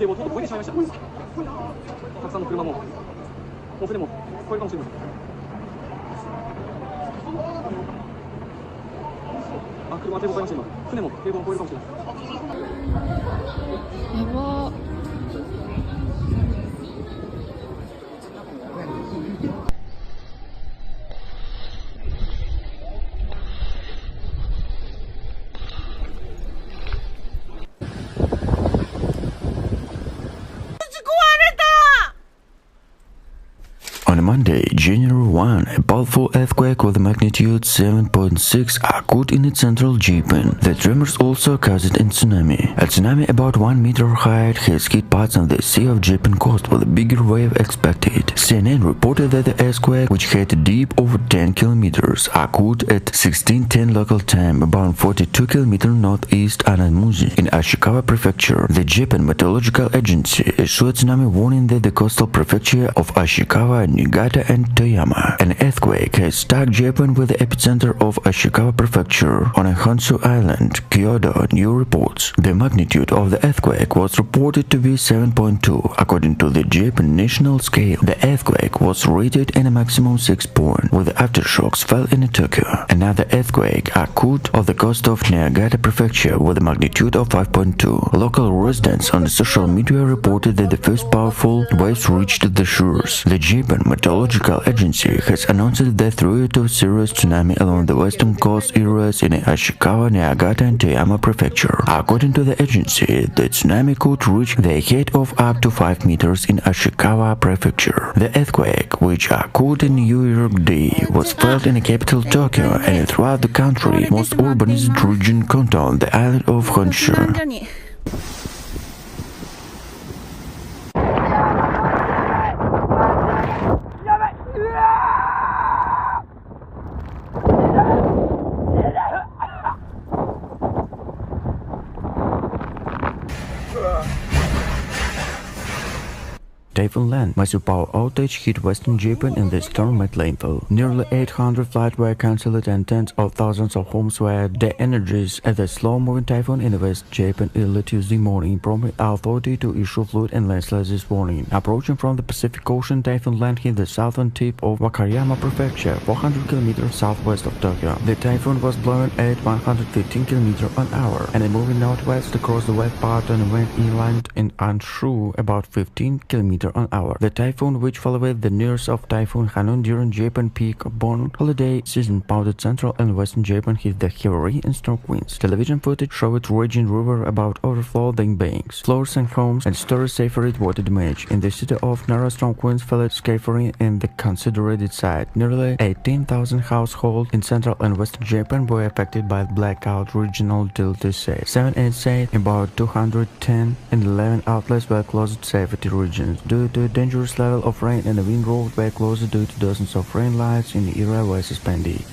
堤をとうとう越えてしまいました。たくさんの車も船も越えるかもしれません。車は堤防越えました。今船も堤防を越えるかもしれません。やばー。On Monday, January 1, a powerful earthquake with a magnitude 7.6 occurred in its central Japan. The tremors also caused a tsunami. A tsunami about 1 meter high has hit parts of the Sea of Japan coast with a bigger wave expected. CNN reported that the earthquake, which had a deep over 10 kilometers, occurred at 16:10 local time, about 42 kilometers northeast Anamuji in Ashikawa Prefecture. The Japan Meteorological Agency issued tsunami warning that the coastal prefecture of Ashikawa, Niigata and Toyama. An earthquake has struck Japan with the epicenter of Ashikawa Prefecture on a Honshu Island, Kyoto, new reports. The magnitude of the earthquake was reported to be 7.2 according to the Japan national scale. The earthquake was rated in a maximum 6 point, with the aftershocks felt in Tokyo. Another earthquake occurred on the coast of Niigata Prefecture with a magnitude of 5.2. Local residents on the social media reported that the first powerful waves reached the shores. The Japan Meteorological Agency has announced the threat of serious tsunami along the western coast areas in Ashikawa, Niigata and Toyama Prefecture. According to the agency, the tsunami could reach the height of up to 5 meters in Ashikawa Prefecture. The earthquake, which occurred in New York Day, was felt in the capital Tokyo and throughout the country. Most urbanized region contain the island of Honshu. Typhoon Land, massive power outage hit western Japan in the storm at landfall. Nearly 800 flights were cancelled and tens of thousands of homes were de-energized as the slow-moving typhoon in West Japan early Tuesday morning prompted authorities to issue flood and landslides warning. Approaching from the Pacific Ocean, Typhoon Land hit the southern tip of Wakayama Prefecture, 400 km southwest of Tokyo. The typhoon was blowing at 115 km an hour and moving northwest across the west part and went inland in Anshu about 15 km an hour. The typhoon, which followed the news of Typhoon Hanun during Japan peak born holiday season, pounded central and western Japan, hit the heavy rain and strong winds. Television footage showed raging river about overflowing banks, floors and homes, and stories suffered water damage. In the city of Nara, strong winds fell scattering in the considered site. Nearly 18,000 households in central and western Japan were affected by blackout, regional authority said. 7 said about 210 and 11 outlets were closed to safety regions. Due to a dangerous level of rain and the wind roads were closed due to dozens of rain lights in the area were suspended.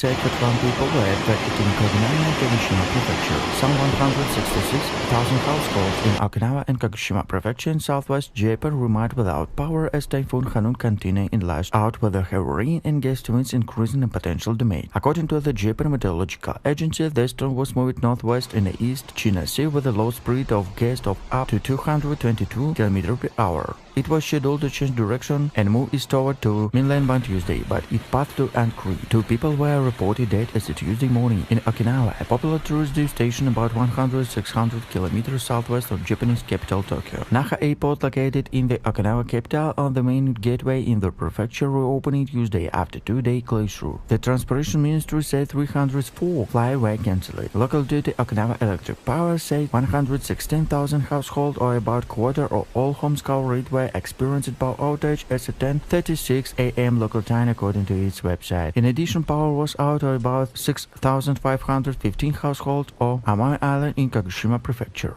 Said that 1 people were affected in Okinawa and Kagoshima Prefecture. Some 166,000 households in Okinawa and Kagoshima Prefecture in southwest Japan remained without power as Typhoon Hanun continued in lashed out with the heavy rain and gust winds increasing in potential damage. According to the Japan Meteorological Agency, the storm was moving northwest in the East China Sea with a low speed of gust of up to 222 km per hour. It was scheduled to change direction and move eastward to mainland by Tuesday, but it passed to Ankara. 2 people were reported dead as of Tuesday morning in Okinawa, a popular tourist destination about 100-600 km southwest of Japanese capital Tokyo. Naha Airport, located in the Okinawa capital on the main gateway in the prefecture, reopened Tuesday after 2-day closure. The Transportation Ministry said 304 flights were cancelled. Local duty Okinawa Electric Power said 116,000 households, or about quarter of all homes covered, were experienced power outage at 10:36 a.m. local time, according to its website. In addition, power was out of about 6,515 households on Amami Island in Kagoshima Prefecture.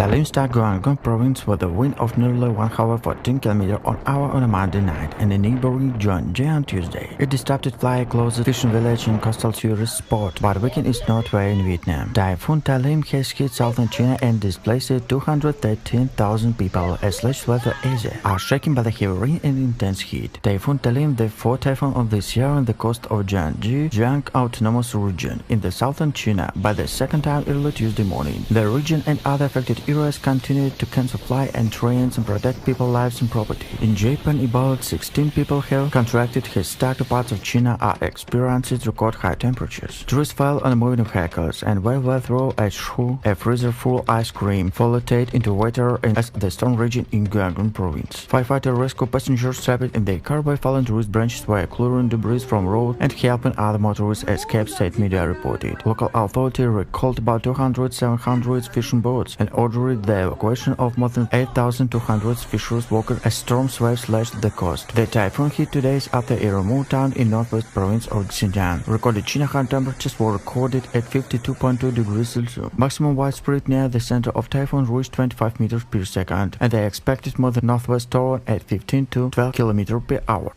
Talim struck Guangdong province with a wind of nearly 114 km/h on a Monday night and a neighboring Zhuangji on Tuesday. It disrupted fly closed fishing village and coastal tourist spot, but weakened its northward in Vietnam. Typhoon Talim has hit southern China and displaced 213,000 people as slash weather Asia are shaken by the heavy rain and intense heat. Typhoon Talim, the fourth typhoon of this year on the coast of Jiangxi, Jiang Autonomous Region in the southern China by the second time early Tuesday morning. The region and other affected areas continued to cancel flights and trains and protect people's lives and property. In Japan, about 16 people have contracted his started parts of China are experiencing record high temperatures. Trees fell on the moving vehicles and were through a shoe, a freezer full of ice cream floated into water in the storm region in Guangdong province. Firefighter rescue passengers trapped in their car by fallen tree branches while clearing debris from road and helping other motorists escape, state media reported. Local authority recalled about 200-700 fishing boats and ordered the evacuation of more than 8,200 fishers workers as storm waves slashed the coast. The typhoon hit 2 days after a remote town in northwest province of Xinjiang. Recorded China high temperatures were recorded at 52.2 degrees Celsius. Maximum widespread near the center of typhoon reached 25 meters per second, and they expected more than northwest storm at 15 to 12 kilometers per hour.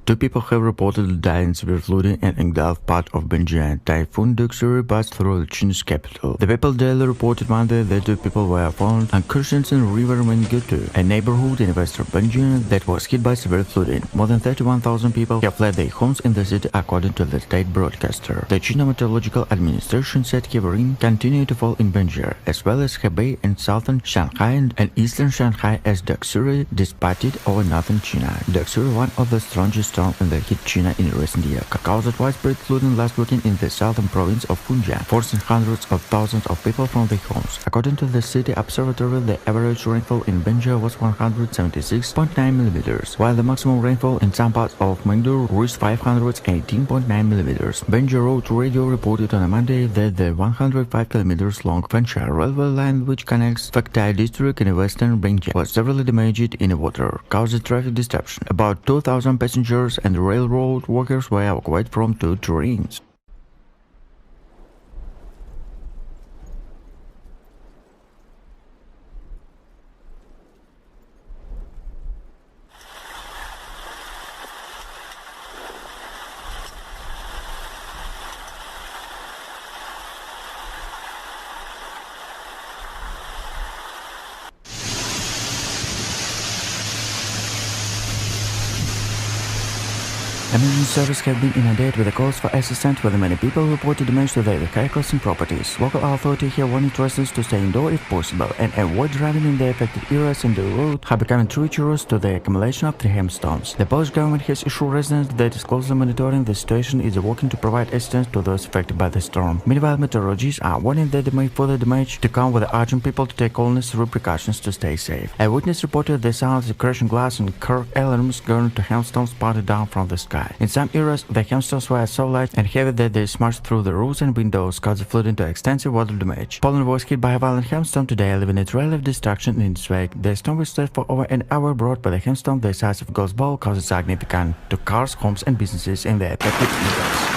Two people have reportedly died in severe flooding and engulfed part of Benjian. Typhoon Duxbury passed through the Chinese capital. The People Daily reported Monday that two people were found unconscious in River Mengutu, a neighborhood in western Benjian that was hit by severe flooding. More than 31,000 people have fled their homes in the city, according to the state broadcaster. The China Meteorological Administration said heavy rain continued to fall in Benjian, as well as Hebei and southern Shanghai and eastern Shanghai as Duxbury dissipated over northern China. Duxbury, one of the strongest storm in the hit China in recent years, caused widespread flooding last weekend in the southern province of Fujian, forcing hundreds of thousands of people from their homes. According to the city observatory, the average rainfall in Benjian was 176.9 millimeters, while the maximum rainfall in some parts of Mengdu reached 518.9 millimeters. Benjian Road Radio reported on a Monday that the 105 kilometers long Fansha railway line, which connects Faktai district in western Benjian, was severely damaged in water, causing traffic disruption. About 2,000 passengers and railroad workers were evacuated from two trains. Emergency services have been inundated with the calls for assistance, with many people reported damage to their vehicles and properties. Local authorities have warned residents to stay indoors if possible and avoid driving in the affected areas, and the road are becoming treacherous to the accumulation of the hailstones. The Polish government has issued residents that is closely monitoring the situation is working to provide assistance to those affected by the storm. Meanwhile, meteorologists are warning that there may further damage to come, with urging people to take all necessary precautions to stay safe. A witness reported the sounds of crashing glass and car alarms going to hailstones spotted down from the sky. In some areas, the hailstones were so light and heavy that they smashed through the roofs and windows, causing flooding to extensive water damage. Poland was hit by a violent hailstorm today, leaving a trail of destruction in its wake. The storm was stayed for over an hour, brought by the hailstorm the size of a golf ball, causing significant to cars, homes, and businesses in the affected areas.